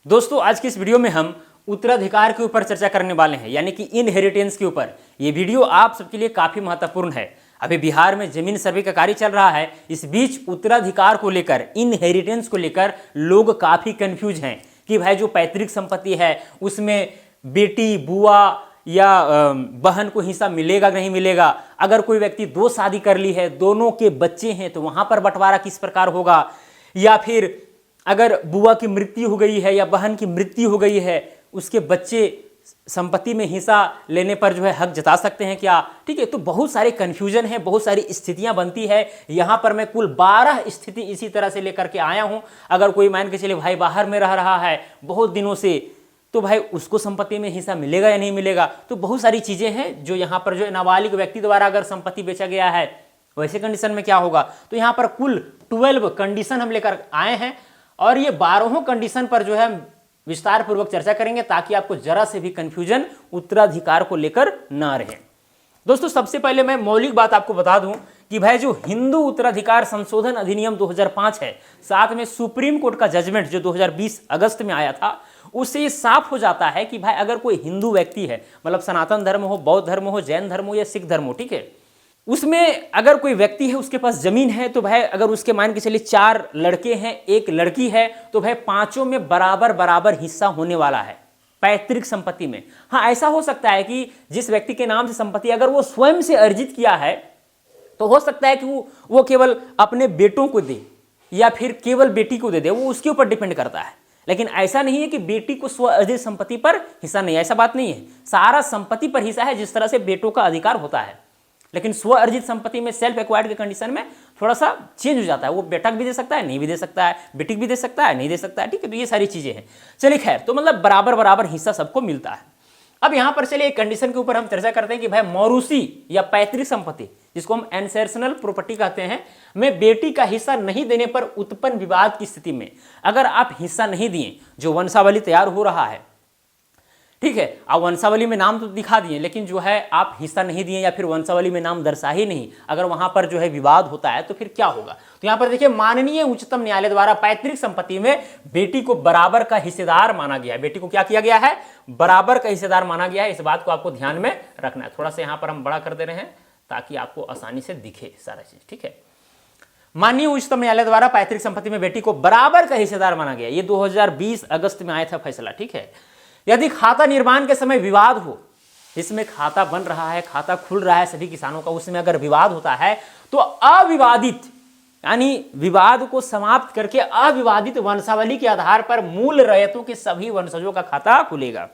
दोस्तों आज की इस वीडियो में हम उत्तराधिकार के ऊपर चर्चा करने वाले हैं, यानी कि इनहेरिटेंस के ऊपर। ये वीडियो आप सबके लिए काफी महत्वपूर्ण है। अभी बिहार में जमीन सर्वे का कार्य चल रहा है, इस बीच उत्तराधिकार को लेकर, इनहेरिटेंस को लेकर लोग काफी कंफ्यूज हैं कि भाई जो पैतृक संपत्ति है उसमें बेटी, बुआ या बहन को हिस्सा मिलेगा नहीं मिलेगा। अगर कोई व्यक्ति दो शादी कर ली है, दोनों के बच्चे हैं, तो वहां पर बंटवारा किस प्रकार होगा, या फिर अगर बुआ की मृत्यु हो गई है या बहन की मृत्यु हो गई है, उसके बच्चे संपत्ति में हिस्सा लेने पर जो है हक जता सकते हैं क्या। ठीक है, तो बहुत सारे कन्फ्यूजन है, बहुत सारी स्थितियां बनती है। यहां पर मैं कुल 12 स्थिति इसी तरह से लेकर के आया हूं। अगर कोई मान के चले भाई बाहर में रह रहा है बहुत दिनों से, तो भाई उसको संपत्ति में हिस्सा मिलेगा या नहीं मिलेगा। तो बहुत सारी चीजें हैं जो यहाँ पर जो नाबालिग व्यक्ति द्वारा अगर संपत्ति बेचा गया है, वैसे कंडीशन में क्या होगा। तो यहाँ पर कुल 12 कंडीशन हम लेकर आए हैं और ये 12 कंडीशन पर जो है विस्तार पूर्वक चर्चा करेंगे, ताकि आपको जरा से भी कंफ्यूजन उत्तराधिकार को लेकर ना रहे। दोस्तों सबसे पहले मैं मौलिक बात आपको बता दूं कि भाई जो हिंदू उत्तराधिकार संशोधन अधिनियम 2005 है, साथ में सुप्रीम कोर्ट का जजमेंट जो 2020 अगस्त में आया था, उससे ये साफ हो जाता है कि भाई अगर कोई हिंदू व्यक्ति है, मतलब सनातन धर्म हो, बौद्ध धर्म हो, जैन धर्म हो या सिख धर्म हो, ठीक है, उसमें अगर कोई व्यक्ति है उसके पास जमीन है, तो भाई अगर उसके मान के चलिए 4 लड़के हैं, 1 लड़की है, तो भाई पांचों में बराबर बराबर हिस्सा होने वाला है पैतृक संपत्ति में। हाँ, ऐसा हो सकता है कि जिस व्यक्ति के नाम से संपत्ति अगर वो स्वयं से अर्जित किया है, तो हो सकता है कि वो केवल अपने बेटों को दे या फिर केवल बेटी को दे दे, वो उसके ऊपर डिपेंड करता है। लेकिन ऐसा नहीं है कि बेटी को स्व अर्जित संपत्ति पर हिस्सा नहीं, ऐसा बात नहीं है। सारा संपत्ति पर हिस्सा है, जिस तरह से बेटों का अधिकार होता है। लेकिन स्व अर्जित संपत्ति में सेल्फ एक्वायर्ड के कंडीशन में थोड़ा सा चेंज हो जाता है। वो बेटा भी दे सकता है, नहीं भी दे सकता है, बेटी भी दे सकता है, नहीं दे सकता है। ठीक है, तो ये सारी चीजें हैं। चलिए खैर, तो मतलब बराबर बराबर हिस्सा सबको मिलता है। अब यहां पर चलिए एक कंडीशन के ऊपर हम चर्चा करते हैं कि भाई मौरूसी या पैतृक संपत्ति, जिसको हम एंसेस्शनल प्रॉपर्टी कहते हैं, में बेटी का हिस्सा नहीं देने पर उत्पन्न विवाद की स्थिति में अगर आप हिस्सा नहीं दिए, जो वंशावली तैयार हो रहा है, ठीक है, आप वंशावली में नाम तो दिखा दिए, लेकिन जो है आप हिस्सा नहीं दिए या फिर वंशावली में नाम दर्शा ही नहीं, अगर वहां पर जो है विवाद होता है, तो फिर क्या होगा। तो यहां पर देखिए, माननीय उच्चतम न्यायालय द्वारा पैतृक संपत्ति में बेटी को बराबर का हिस्सेदार माना गया है। बेटी को क्या किया गया है, बराबर का हिस्सेदार माना गया है। इस बात को आपको ध्यान में रखना है। थोड़ा सा यहां पर हम बड़ा कर दे रहे हैं ताकि आपको आसानी से दिखे सारा चीज। ठीक है, माननीय उच्चतम न्यायालय द्वारा पैतृक संपत्ति में बेटी को बराबर का हिस्सेदार माना गया। ये 2020 अगस्त में आया था फैसला। ठीक है, यदि खाता निर्माण के समय विवाद हो, जिसमें खाता बन रहा है, खाता खुल रहा है सभी किसानों का, उसमें अगर विवाद होता है, तो अविवादित, यानी विवाद को समाप्त करके अविवादित वंशावली के आधार पर मूल रैयतों के सभी वंशजों का खाता खुलेगा।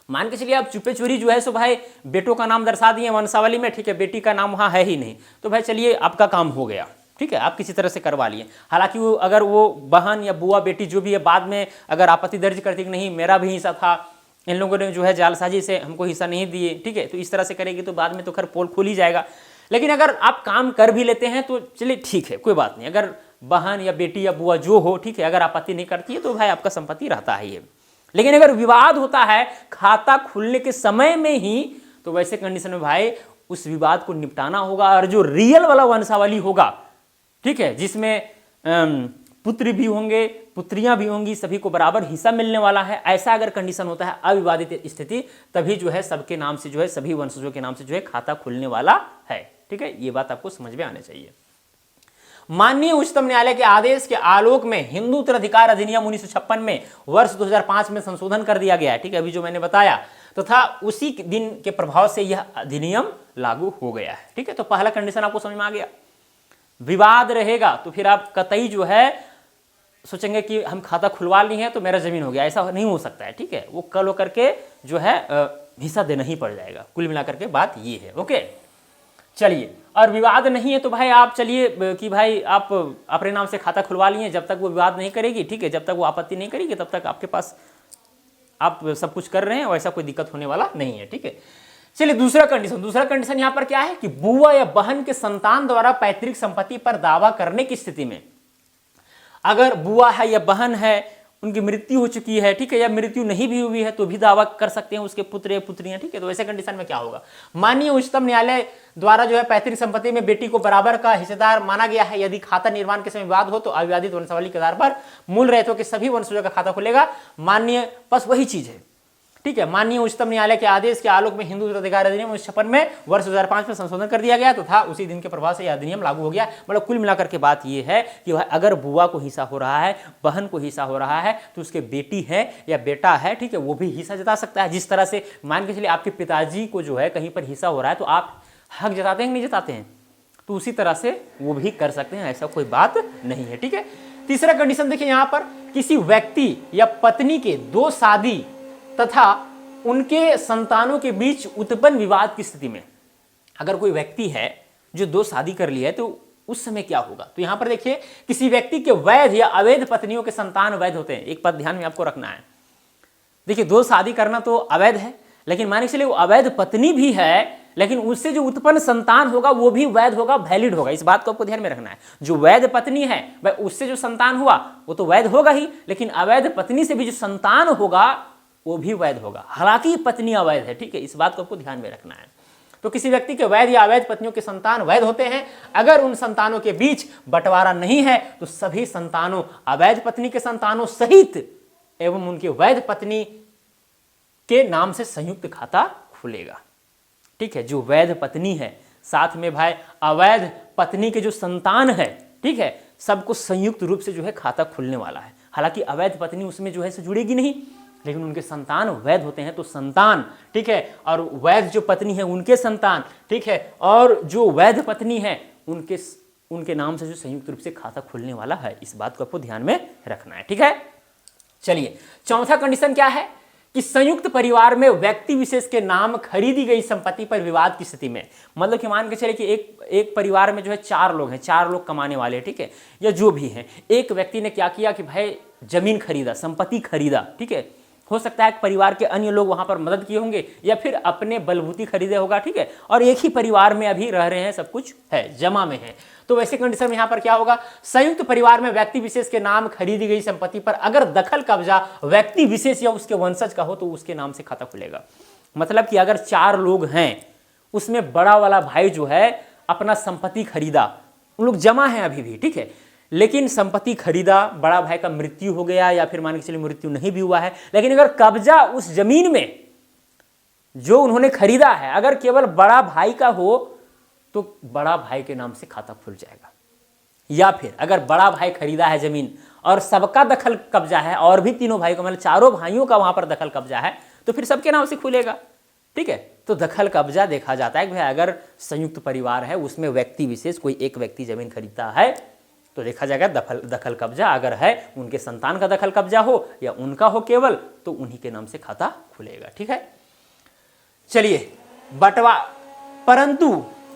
मान के चलिए आप चुपे चोरी जो है सो भाई बेटों का नाम दर्शा दिए वंशावली में, ठीक है, बेटी का नाम वहां है ही नहीं, तो भाई चलिए आपका काम हो गया। ठीक है, आप किसी तरह से करवा लिए। हालांकि वो अगर वो बहन या बुआ बेटी जो भी है, बाद में अगर आपत्ति दर्ज करती कि नहीं मेरा भी हिस्सा था, इन लोगों ने जो है जालसाजी से हमको हिस्सा नहीं दिए, ठीक है, तो इस तरह से करेगी तो बाद में तो खैर पोल खुल ही जाएगा। लेकिन अगर आप काम कर भी लेते हैं तो चलिए ठीक है, कोई बात नहीं। अगर बहन या बेटी या बुआ जो हो, ठीक है, अगर आपत्ति नहीं करती है तो भाई आपका संपत्ति रहता ही है। लेकिन अगर विवाद होता है खाता खुलने के समय में ही, तो वैसे कंडीशन में भाई उस विवाद को निपटाना होगा। और जो रियल वाला वंशावली होगा, ठीक है, जिसमें पुत्र भी होंगे, पुत्रियां भी होंगी, सभी को बराबर हिस्सा मिलने वाला है, ऐसा अगर कंडीशन होता है, अविवादित स्थिति, तभी जो है सबके नाम से जो है, सभी वंशजों के नाम से जो है खाता खुलने वाला है। ठीक है, ये बात आपको समझ में आने चाहिए। माननीय उच्चतम न्यायालय के आदेश के आलोक में हिंदू उत्तराधिकार अधिनियम 1956 में वर्ष 2005 में संशोधन कर दिया गया है। ठीक है, अभी जो मैंने बताया, तथा उसी दिन के प्रभाव से यह अधिनियम लागू हो गया है। ठीक है, तो पहला कंडीशन आपको समझ में आ गया। विवाद रहेगा तो फिर आप कतई जो है सोचेंगे कि हम खाता खुलवा लिए हैं तो मेरा जमीन हो गया, ऐसा नहीं हो सकता है। ठीक है, वो कल हो करके जो है हिस्सा देना ही पड़ जाएगा। कुल मिलाकर के बात ये है। ओके, चलिए, और विवाद नहीं है तो भाई आप चलिए कि भाई आप अपने नाम से खाता खुलवा लिए, जब तक वो विवाद नहीं करेगी, ठीक है, जब तक वो आपत्ति नहीं करेगी, तब तक आपके पास आप सब कुछ कर रहे हैं, वैसा कोई दिक्कत होने वाला नहीं है। ठीक है, चलिए दूसरा कंडीशन यहां पर क्या है कि बुआ या बहन के संतान द्वारा पैतृक संपत्ति पर दावा करने की स्थिति में, अगर बुआ है या बहन है, उनकी मृत्यु हो चुकी है, ठीक है, या मृत्यु नहीं भी हुई है तो भी दावा कर सकते हैं उसके पुत्र या पुत्रियां, ठीक है। तो ऐसे कंडीशन में क्या होगा, माननीय उच्चतम न्यायालय द्वारा जो है पैतृक संपत्ति में बेटी को बराबर का हिस्सेदार माना गया है। यदि खाता निर्माण के समय विवाद हो तो अविवादित वंशावली के आधार पर मूल रहितों के सभी वंशजों का खाता खुलेगा। माननीय बस वही चीज है, ठीक है। माननीय उच्चतम न्यायालय के आदेश के आलोक में हिंदू उत्तराधिकार अधिनियम 1956 में वर्ष 2005 में संशोधन कर दिया गया तथा उसी दिन के प्रभाव से यह अधिनियम लागू हो गया। मतलब कुल मिलाकर के बात यह है कि अगर बुआ को हिस्सा हो रहा है, बहन को हिस्सा हो रहा है, तो उसके बेटी है या बेटा है, ठीक है, वो भी हिस्सा जता सकता है। जिस तरह से मान के चलिए आपके पिताजी को जो है कहीं पर हिस्सा हो रहा है तो आप हक जताते हैं कि नहीं जताते हैं, तो उसी तरह से वो भी कर सकते हैं, ऐसा कोई बात नहीं है, ठीक है। तीसरा कंडीशन देखिए यहां पर, किसी व्यक्ति या पत्नी के दो शादी तथा उनके संतानों के बीच उत्पन्न विवाद की स्थिति में, अगर कोई व्यक्ति है जो दो शादी कर ली है तो उस समय क्या होगा। तो यहां पर देखिए, किसी व्यक्ति के वैध या अवैध पत्नियों के संतान वैध होते हैं। एक पद ध्यान में आपको रखना है, देखिए दो शादी करना तो अवैध है, लेकिन मान के चलिए वो अवैध पत्नी भी है, लेकिन उससे जो उत्पन्न संतान होगा वो भी वैध होगा, वैलिड होगा। इस बात को आपको ध्यान में रखना है। जो वैध पत्नी है वह उससे जो संतान हुआ वो तो वैध होगा ही, लेकिन अवैध पत्नी से भी जो संतान होगा वो भी वैध होगा, हालांकि पत्नी अवैध है, ठीक है। इस बात को आपको ध्यान में रखना है। तो किसी व्यक्ति के वैध या अवैध पत्नियों के संतान वैध होते हैं। अगर उन संतानों के बीच बंटवारा नहीं है तो सभी संतानों अवैध पत्नी के संतानों सहित एवं उनके वैध पत्नी के नाम से संयुक्त खाता खुलेगा, ठीक है। जो वैध पत्नी है साथ में भाई अवैध पत्नी के जो संतान है, ठीक है, सबको संयुक्त रूप से जो है खाता खुलने वाला है। हालांकि अवैध पत्नी उसमें जो है से जुड़ेगी नहीं, लेकिन उनके संतान वैध होते हैं तो संतान, ठीक है, और वैध जो पत्नी है उनके संतान, ठीक है, और जो वैध पत्नी है उनके नाम से जो संयुक्त रूप से खाता खुलने वाला है। इस बात को आपको ध्यान में रखना है, ठीक है। चलिए चौथा कंडीशन क्या है कि संयुक्त परिवार में व्यक्ति विशेष के नाम खरीदी गई संपत्ति पर विवाद की स्थिति में, मतलब कि मान के चले कि एक परिवार में जो है चार लोग हैं, चार लोग कमाने वाले हैं, ठीक है, या जो भी हैं। एक व्यक्ति ने क्या किया कि भाई जमीन खरीदा, संपत्ति खरीदा, ठीक है, हो सकता है परिवार के अन्य लोग वहां पर मदद किए होंगे या फिर अपने बलबूती खरीदे होगा, ठीक है, और एक ही परिवार में अभी रह रहे हैं, सब कुछ है, जमा में है। तो वैसे कंडीशन में यहां पर क्या होगा, संयुक्त परिवार में व्यक्ति विशेष के नाम खरीदी गई संपत्ति पर अगर दखल कब्जा व्यक्ति विशेष या उसके वंशज का हो तो उसके नाम से खाता खुलेगा। मतलब कि अगर चार लोग हैं, उसमें बड़ा वाला भाई जो है अपना संपत्ति खरीदा, उन लोग जमा है अभी भी, ठीक है, लेकिन संपत्ति खरीदा, बड़ा भाई का मृत्यु हो गया या फिर मान के चलिए मृत्यु नहीं भी हुआ है, लेकिन अगर कब्जा उस जमीन में जो उन्होंने खरीदा है अगर केवल बड़ा भाई का हो तो बड़ा भाई के नाम से खाता खुल जाएगा। या फिर अगर बड़ा भाई खरीदा है जमीन और सबका दखल कब्जा है और भी तीनों भाई को, मतलब चारों भाइयों का वहां पर दखल कब्जा है, तो फिर सबके नाम से खुलेगा, ठीक है। तो दखल कब्जा देखा जाता है कि भाई अगर संयुक्त परिवार है उसमें व्यक्ति विशेष कोई एक व्यक्ति जमीन खरीदता है तो देखा जाएगा दखल कब्जा अगर है उनके संतान का दखल कब्जा हो या उनका हो केवल, तो उन्हीं के नाम से खाता खुलेगा, ठीक है। चलिए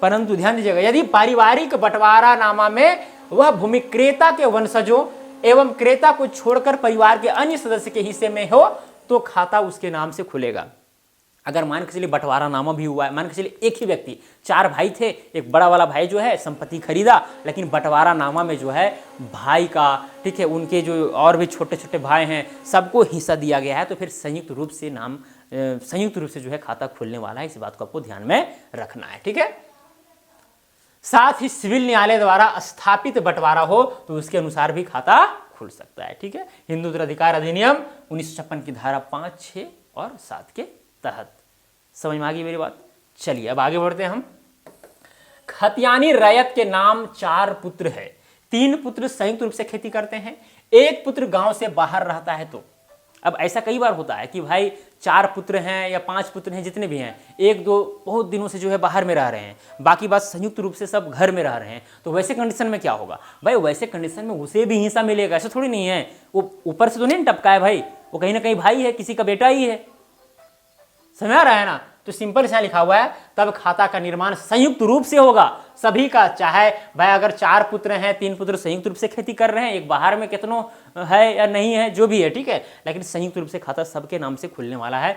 परंतु ध्यान दीजिएगा, यदि पारिवारिक बंटवारा नामा में वह भूमि क्रेता के वंशजों एवं क्रेता को छोड़कर परिवार के अन्य सदस्य के हिस्से में हो तो खाता उसके नाम से खुलेगा। अगर मान के चलिए बंटवारा नामा भी हुआ है, मान के चलिए एक ही व्यक्ति, चार भाई थे, एक बड़ा वाला भाई जो है संपत्ति खरीदा, लेकिन बंटवारा नामा में जो है भाई का, ठीक है, उनके जो और भी छोटे छोटे भाई हैं सबको हिस्सा दिया गया है, तो फिर संयुक्त रूप से जो है खाता खुलने वाला है। इस बात को आपको ध्यान में रखना है, ठीक है। साथ ही सिविल न्यायालय द्वारा स्थापित बंटवारा हो तो उसके अनुसार भी खाता खुल सकता है, ठीक है। हिंदू उत्तराधिकार अधिनियम 1956 की धारा 5, 6 और 7 के तहत। समझ में आ गई मेरी बात। चलिए अब आगे बढ़ते हैं हम। खतियानी रैयत के नाम 4 पुत्र है, 3 पुत्र संयुक्त रूप से खेती करते हैं, 1 पुत्र गांव से बाहर रहता है। तो अब ऐसा कई बार होता है कि भाई 4 पुत्र हैं या 5 पुत्र हैं, जितने भी हैं, 1-2 बहुत दिनों से जो है बाहर में रह रहे हैं, बाकी बात संयुक्त रूप से सब घर में रह रहे हैं। तो वैसे कंडीशन में क्या होगा भाई, वैसे कंडीशन में उसे भी हिस्सा मिलेगा, ऐसा थोड़ी नहीं है, वो ऊपर से तो नहीं टपका है भाई, वो कहीं ना कहीं भाई है, किसी का बेटा ही है, समझ आ रहा है ना। तो सिंपल से लिखा हुआ है तब खाता का निर्माण संयुक्त रूप से होगा सभी का, चाहे भाई अगर 4 पुत्र हैं, 3 पुत्र संयुक्त रूप से खेती कर रहे हैं, एक बाहर में कितनों है या नहीं है, जो भी है, ठीक है, लेकिन संयुक्त रूप से खाता सबके नाम से खुलने वाला है।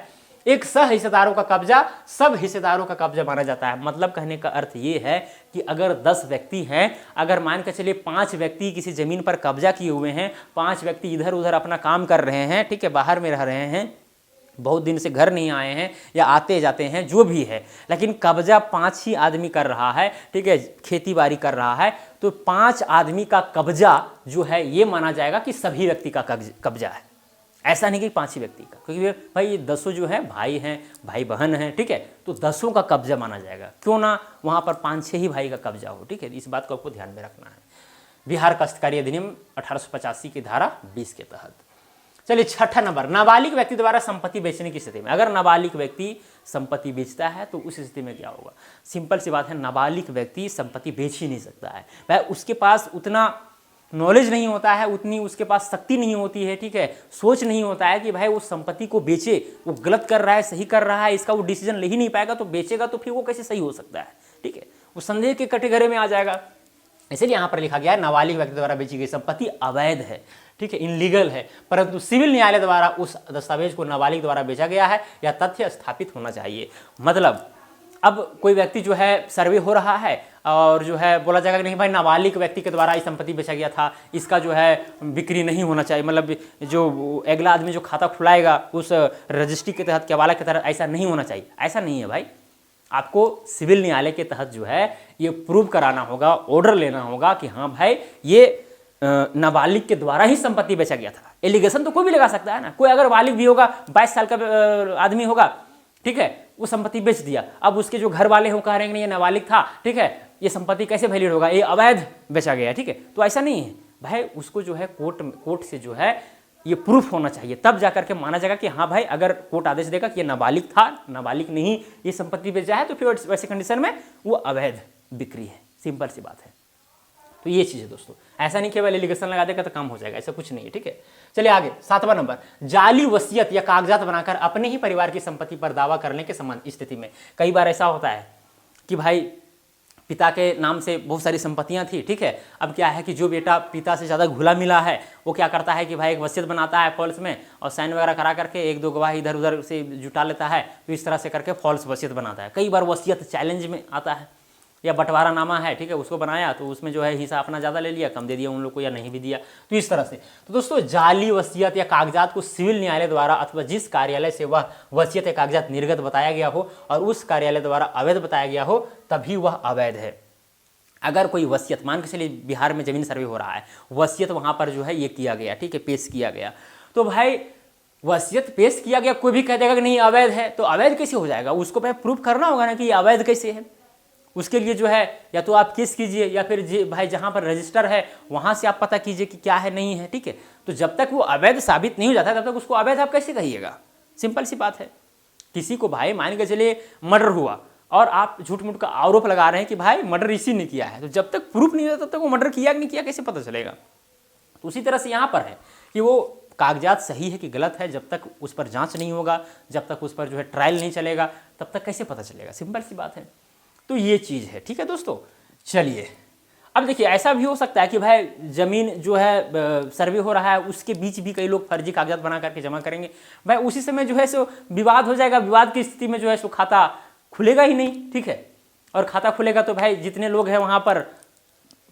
एक सह हिस्सेदारों का कब्जा सब हिस्सेदारों का कब्जा माना जाता है। मतलब कहने का अर्थ ये है कि अगर 10 व्यक्ति हैं, अगर मान के चलिए 5 व्यक्ति किसी जमीन पर कब्जा किए हुए हैं, 5 व्यक्ति इधर उधर अपना काम कर रहे हैं, ठीक है, बाहर में रह रहे हैं, बहुत दिन से घर नहीं आए हैं या आते जाते हैं, जो भी है, लेकिन कब्जा 5 ही आदमी कर रहा है, ठीक है, खेती बाड़ी कर रहा है, तो 5 आदमी का कब्जा जो है ये माना जाएगा कि सभी व्यक्ति का कब्जा है। ऐसा नहीं कि 5 ही व्यक्ति का, क्योंकि भाई ये 10 जो है भाई हैं, भाई बहन हैं, ठीक है, तो 10 का कब्जा माना जाएगा। क्यों ना वहाँ पर 5-6 ही भाई का कब्जा हो, ठीक है, इस बात को आपको ध्यान में रखना है। बिहार काश्तकारी अधिनियम 1885 की धारा 20 के तहत। चलिए 6ठा नंबर, नाबालिग व्यक्ति द्वारा संपत्ति बेचने की स्थिति में। अगर नाबालिग व्यक्ति संपत्ति बेचता है तो उस स्थिति में क्या होगा? सिंपल सी बात है, नाबालिग व्यक्ति संपत्ति बेच ही नहीं सकता है। भाई उसके पास उतना नॉलेज नहीं होता है, उतनी उसके पास शक्ति नहीं होती है, ठीक है, सोच नहीं होता है कि भाई वो संपत्ति को बेचे, वो गलत कर रहा है सही कर रहा है, इसका वो डिसीजन ले ही नहीं पाएगा, तो बेचेगा तो फिर वो कैसे सही हो सकता है, ठीक है, वो संदेह के कटघरे में आ जाएगा। इसलिए यहाँ पर लिखा गया है नाबालिग व्यक्ति द्वारा बेची गई संपत्ति अवैध है, ठीक है, इनलीगल है, परंतु सिविल न्यायालय द्वारा उस दस्तावेज को नाबालिग द्वारा बेचा गया है या तथ्य स्थापित होना चाहिए। मतलब अब कोई व्यक्ति जो है सर्वे हो रहा है और जो है बोला जाएगा कि नहीं भाई नाबालिग व्यक्ति के द्वारा ये संपत्ति बेचा गया था, इसका जो है बिक्री नहीं होना चाहिए, मतलब जो अगला आदमी जो खाता खुलाएगा उस रजिस्ट्री के तहत, केवाला के तहत ऐसा नहीं होना चाहिए। ऐसा नहीं है भाई, आपको सिविल न्यायालय के तहत जो है ये प्रूव कराना होगा, ऑर्डर लेना होगा कि हाँ भाई ये नाबालिग के द्वारा ही संपत्ति बेचा गया था। एलिगेशन तो कोई भी लगा सकता है ना, कोई अगर बालिग भी होगा, 22 साल का आदमी होगा, ठीक है, वो संपत्ति बेच दिया, अब उसके जो घर वाले हो कह रहे हैं ये नाबालिग था, ठीक है, ये संपत्ति कैसे वैलिड होगा, ये अवैध बेचा गया, ठीक है, तो ऐसा नहीं है भाई, उसको जो है कोर्ट से जो है ये प्रूफ होना चाहिए, तब जाकर के माना जाएगा कि हाँ भाई अगर कोर्ट आदेश देगा कि ये नाबालिग था, नाबालिग नहीं ये संपत्ति बेचा है, तो फिर वैसे कंडीशन में वो अवैध बिक्री है। सिंपल सी बात है। तो ये चीज़ है दोस्तों, ऐसा नहीं केवल एलिगेशन लगा देगा तो काम हो जाएगा, ऐसा कुछ नहीं है, ठीक है। चलिए आगे 7वां नंबर, जाली वसीयत या कागजात बनाकर अपने ही परिवार की संपत्ति पर दावा करने के संबंध स्थिति में। कई बार ऐसा होता है कि भाई पिता के नाम से बहुत सारी संपत्तियां थी, ठीक है, अब क्या है कि जो बेटा पिता से ज़्यादा घुला मिला है वो क्या करता है कि भाई एक वसीयत बनाता है फॉल्स में और साइन वगैरह करा करके 1-2 गवाह इधर उधर से जुटा लेता है, तो इस तरह से करके फॉल्स वसीयत बनाता है। कई बार वसीयत चैलेंज में आता है, या बंटवारा नामा है, ठीक है, उसको बनाया तो उसमें जो है हिस्सा अपना ज़्यादा ले लिया, कम दे दिया उन लोग को या नहीं भी दिया, तो इस तरह से। तो दोस्तों जाली वसीयत या कागजात को सिविल न्यायालय द्वारा अथवा जिस कार्यालय से वह वसीयत या कागजात निर्गत बताया गया हो और उस कार्यालय द्वारा अवैध बताया गया हो तभी वह अवैध है। अगर कोई वसीयत, मान के चलिए बिहार में जमीन सर्वे हो रहा है, वसीयत वहाँ पर जो है ये किया गया, ठीक है, पेश किया गया, तो भाई वसीयत पेश किया गया, कोई भी कह देगा कि नहीं अवैध है, तो अवैध कैसे हो जाएगा? उसको भाई प्रूफ करना होगा ना कि ये अवैध कैसे है। उसके लिए जो है या तो आप केस कीजिए या फिर भाई जहाँ पर रजिस्टर है वहाँ से आप पता कीजिए कि क्या है नहीं है, ठीक है। तो जब तक वो अवैध साबित नहीं हो जाता तब तक उसको अवैध आप कैसे कहिएगा? सिंपल सी बात है। किसी को भाई मान के चलिए मर्डर हुआ और आप झूठ मूठ का आरोप लगा रहे हैं कि भाई मर्डर इसी ने किया है, तो जब तक प्रूफ नहीं होता तब तक वो मर्डर किया कि नहीं किया कैसे पता चलेगा? तो उसी तरह से यहाँ पर है कि वो कागजात सही है कि गलत है, जब तक उस पर जाँच नहीं होगा, जब तक उस पर जो है ट्रायल नहीं चलेगा, तब तक कैसे पता चलेगा? सिंपल सी बात है। तो ये चीज़ है, ठीक है दोस्तों। चलिए अब देखिए, ऐसा भी हो सकता है कि भाई ज़मीन जो है सर्वे हो रहा है उसके बीच भी कई लोग फर्जी कागजात बना करके जमा करेंगे, भाई उसी समय जो है सो विवाद हो जाएगा, विवाद की स्थिति में जो है सो खाता खुलेगा ही नहीं, ठीक है, और खाता खुलेगा तो भाई जितने लोग हैं वहाँ पर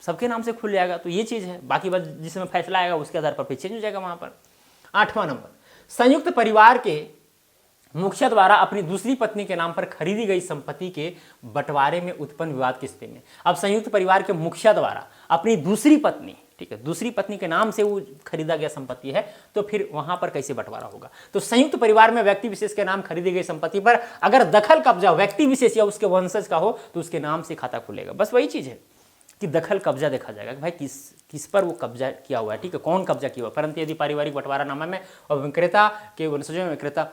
सबके नाम से खुल जाएगा, तो ये चीज़ है। बाकी बस जिसमें फैसला आएगा उसके आधार पर चेंज हो जाएगा वहाँ पर। 8वां नंबर, संयुक्त परिवार के मुखिया द्वारा अपनी दूसरी पत्नी के नाम पर खरीदी गई संपत्ति के बंटवारे में उत्पन्न विवाद की स्थिति में। अब संयुक्त परिवार के मुखिया द्वारा अपनी दूसरी पत्नी, ठीक है, दूसरी पत्नी के नाम से वो खरीदा गया संपत्ति है, तो फिर वहां पर कैसे बंटवारा होगा? तो संयुक्त परिवार में व्यक्ति विशेष के नाम खरीदी गई संपत्ति पर अगर दखल कब्जा व्यक्ति विशेष या उसके वंशज का हो तो उसके नाम से खाता खुलेगा। बस वही चीज है कि दखल कब्जा देखा जाएगा कि भाई किस पर वो कब्जा किया हुआ है, ठीक है, कौन कब्जा किया हुआ। परंतु यदि पारिवारिक बंटवारा नामा में और विक्रेता के वंशजों में विक्रेता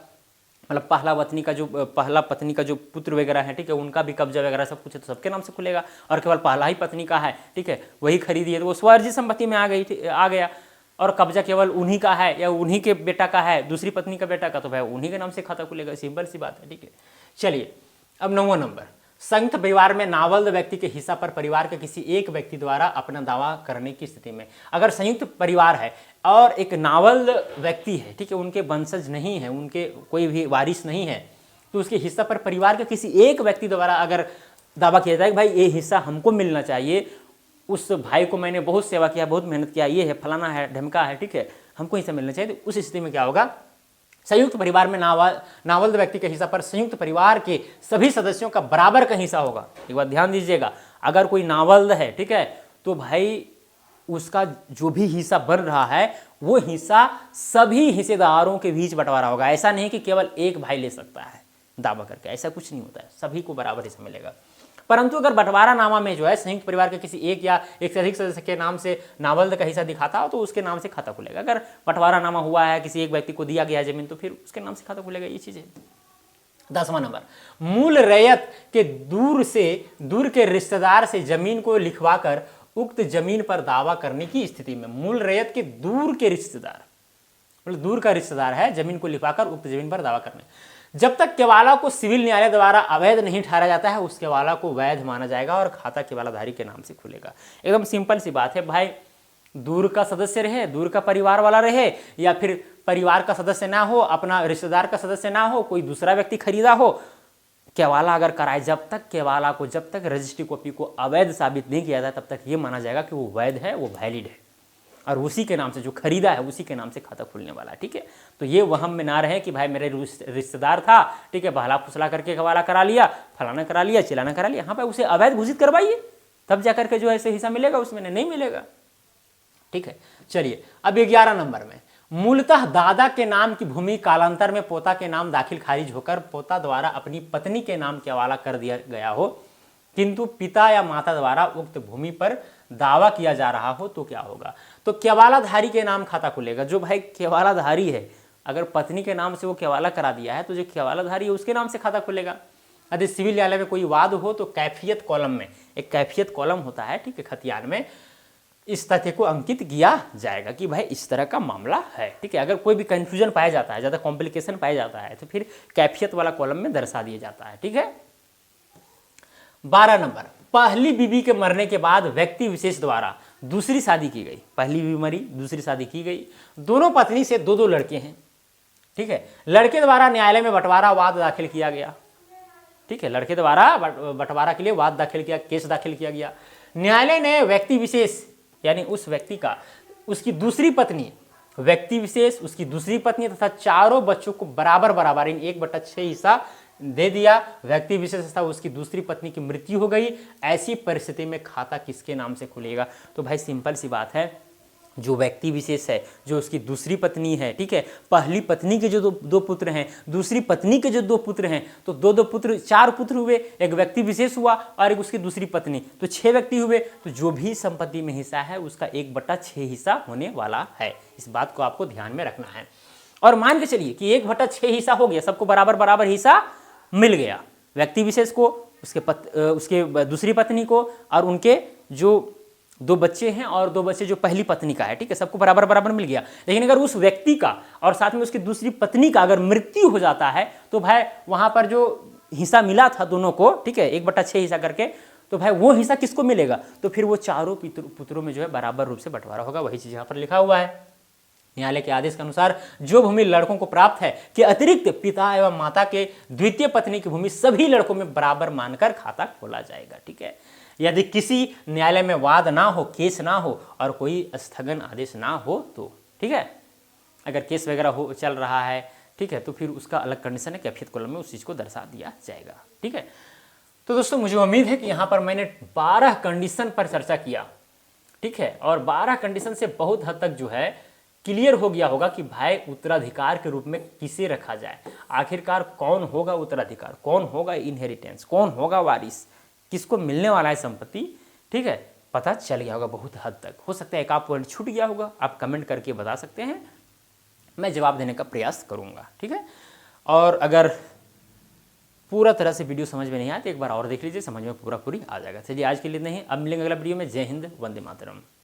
मतलब पहला पत्नी का जो पुत्र वगैरह है, ठीक है, उनका भी कब्जा वगैरह सब कुछ है, तो सबके नाम से खुलेगा। और केवल पहला ही पत्नी का है, ठीक है, वही खरीदी है, तो वो स्वर्ण संपत्ति में आ गया और कब्जा केवल उन्हीं का है या उन्हीं के बेटा का है, दूसरी पत्नी का बेटा का, तो भाई उन्हीं के नाम से खाता खुलेगा। सिंपल सी बात है, ठीक है। चलिए अब 9वां नंबर, संयुक्त परिवार में नावल्द व्यक्ति के हिस्सा पर परिवार के किसी एक व्यक्ति द्वारा अपना दावा करने की स्थिति में, अगर संयुक्त परिवार है और एक नावल्द व्यक्ति है, ठीक है, उनके वंशज नहीं है, उनके कोई भी वारिस नहीं है, तो उसके हिस्सा पर परिवार के किसी एक व्यक्ति द्वारा अगर दावा किया जाए कि भाई ये हिस्सा हमको मिलना चाहिए, उस भाई को मैंने बहुत सेवा किया, बहुत मेहनत किया, ये है, फलाना है, ढमका है, ठीक है, हमको हिस्सा मिलना चाहिए, तो उस स्थिति में क्या होगा, संयुक्त परिवार में नावल्द व्यक्ति के हिस्सा पर संयुक्त परिवार के सभी सदस्यों का बराबर का हिस्सा होगा। एक बात ध्यान दीजिएगा, अगर कोई नावल्द है, ठीक है, तो भाई उसका जो भी हिस्सा बन रहा है वो हिस्सा सभी हिस्सेदारों के बीच बंटवारा होगा। ऐसा नहीं कि केवल एक भाई ले सकता है दावा करके, ऐसा कुछ नहीं होता है, सभी को बराबर हिस्सा मिलेगा। परंतु अगर बंटवारा नामा में जो है संयुक्त परिवार के किसी एक या एक से अधिक सदस्य के नाम से नावल्द का हिस्सा दिखाता हो तो उसके नाम से खाता खुलेगा। अगर बंटवारा नामा हुआ है, किसी एक व्यक्ति को दिया गया है जमीन, तो फिर उसके नाम से खाता खुलेगा। ये चीज है। 10वां नंबर, मूल रैयत के दूर के रिश्तेदार से जमीन को लिखवाकर उक्त जमीन पर दावा करने की स्थिति में, मूल रैयत के दूर के रिश्तेदार, मतलब दूर का रिश्तेदार है, जमीन को लिखवाकर उक्त जमीन पर दावा करने, जब तक केवाला को सिविल न्यायालय द्वारा अवैध नहीं ठहराया जाता है उस केवाला को वैध माना जाएगा और खाता केवालाधारी के नाम से खुलेगा। एकदम सिंपल सी बात है भाई, दूर का सदस्य रहे, दूर का परिवार वाला रहे, या फिर परिवार का सदस्य ना हो, अपना रिश्तेदार का सदस्य ना हो, कोई दूसरा व्यक्ति खरीदा हो, केवाला अगर कराए, जब तक केवाला को, जब तक रजिस्ट्री कॉपी को अवैध साबित नहीं किया जाए तब तक ये माना जाएगा कि वो वैध है, वो वैलिड है, और उसी के नाम से जो खरीदा है उसी के नाम से खाता खुलने वाला है। ठीक है, तो ये वहम में ना रहे कि भाई मेरे रिश्तेदार था, ठीक है, बहला फुसला करके केवाला करा लिया, फलाना करा लिया, चिलाना करा लिया, हाँ भाई उसे अवैध घोषित करवाइए, तब जाकर के जो है हिस्सा मिलेगा, उसमें नहीं मिलेगा। ठीक है, चलिए अब 11 नंबर में, मूलतः दादा के नाम की भूमि कालांतर में पोता के नाम दाखिल खारिज होकर पोता द्वारा अपनी पत्नी के नाम के हवाला कर दिया गया हो, किंतु पिता या माता द्वारा उक्त भूमि पर दावा किया जा रहा हो तो क्या होगा। तो केवालाधारी के नाम खाता खुलेगा। जो भाई केवालाधारी है, अगर पत्नी के नाम से वो केवाला करा दिया है तो जो केवालाधारी है उसके नाम से खाता खुलेगा। यदि सिविल न्यायालय में कोई वाद हो तो कैफियत कॉलम में, एक कैफियत कॉलम होता है, ठीक है, खतियान में इस तथ्य को अंकित किया जाएगा कि भाई इस तरह का मामला है। ठीक है, अगर कोई भी कंफ्यूजन पाया जाता है, ज़्यादा कॉम्प्लिकेशन पाया जाता है तो फिर कैफियत वाला कॉलम में दर्शा दिया जाता है। ठीक है, 12 नंबर, पहली बीवी के मरने के बाद व्यक्ति विशेष द्वारा दूसरी शादी की गई। पहली बीवी मरी, दूसरी शादी की गई, दोनों पत्नी से दो लड़के हैं। ठीक है, लड़के द्वारा न्यायालय में बंटवारा वाद दाखिल किया गया। ठीक है, लड़के द्वारा बंटवारा के लिए वाद दाखिल किया, केस दाखिल किया गया। न्यायालय ने व्यक्ति विशेष यानी उस व्यक्ति का, उसकी दूसरी पत्नी, व्यक्ति विशेष, उसकी दूसरी पत्नी तथा चारों बच्चों को बराबर 1/6 हिस्सा दे दिया। व्यक्ति विशेष तथा उसकी दूसरी पत्नी की मृत्यु हो गई, ऐसी परिस्थिति में खाता किसके नाम से खुलेगा। तो भाई सिंपल सी बात है, जो व्यक्ति विशेष है, जो उसकी दूसरी पत्नी है, ठीक है, पहली पत्नी के जो दो पुत्र हैं, दूसरी पत्नी के जो 2 पुत्र हैं, तो दो पुत्र, 4 पुत्र हुए, एक व्यक्ति विशेष हुआ और एक उसकी दूसरी पत्नी, तो 6 व्यक्ति हुए। तो जो भी संपत्ति में हिस्सा है उसका 1/6 हिस्सा होने वाला है। इस बात को आपको ध्यान में रखना है। और मान के चलिए कि 1/6 हिस्सा हो गया, सबको बराबर हिस्सा मिल गया, व्यक्ति विशेष को, उसके दूसरी पत्नी को, और उनके जो 2 बच्चे हैं और 2 बच्चे जो पहली पत्नी का है। ठीक है, सबको बराबर मिल गया। लेकिन अगर उस व्यक्ति का और साथ में उसकी दूसरी पत्नी का अगर मृत्यु हो जाता है तो भाई वहां पर जो हिस्सा मिला था दोनों को, ठीक है, 1/6 हिस्सा करके, तो भाई वो हिस्सा किसको मिलेगा। तो फिर वो चारों पुत्रों में जो है बराबर रूप से बंटवारा होगा। वही चीज यहाँ पर लिखा हुआ है। न्यायालय के आदेश के अनुसार जो भूमि लड़कों को प्राप्त है कि अतिरिक्त पिता एवं माता के द्वितीय पत्नी की भूमि सभी लड़कों में बराबर मानकर खाता खोला जाएगा। ठीक है, यदि किसी न्यायालय में वाद ना हो, केस ना हो और कोई स्थगन आदेश ना हो तो, ठीक है, अगर केस वगैरह हो चल रहा है, ठीक है, तो फिर उसका अलग कंडीशन है, कैफियत कॉलम में उस चीज को दर्शा दिया जाएगा। ठीक है, तो दोस्तों मुझे उम्मीद है कि यहाँ पर मैंने 12 कंडीशन पर चर्चा किया। ठीक है, और 12 कंडीशन से बहुत हद तक जो है क्लियर हो गया होगा कि भाई उत्तराधिकार के रूप में किसे रखा जाए, आखिरकार कौन होगा उत्तराधिकार, कौन होगा इनहेरिटेंस, कौन होगा वारिस, किसको मिलने वाला है संपत्ति। ठीक है, पता चल गया होगा बहुत हद तक। हो सकता है एक आप पॉइंट छूट गया होगा, आप कमेंट करके बता सकते हैं, मैं जवाब देने का प्रयास करूंगा। ठीक है, और अगर पूरा तरह से वीडियो समझ में नहीं आया तो एक बार और देख लीजिए, समझ में पूरी आ जाएगा। चलिए आज के लिए नहीं, अब मिलेंगे अगला वीडियो में। जय हिंद, वंदे मातरम।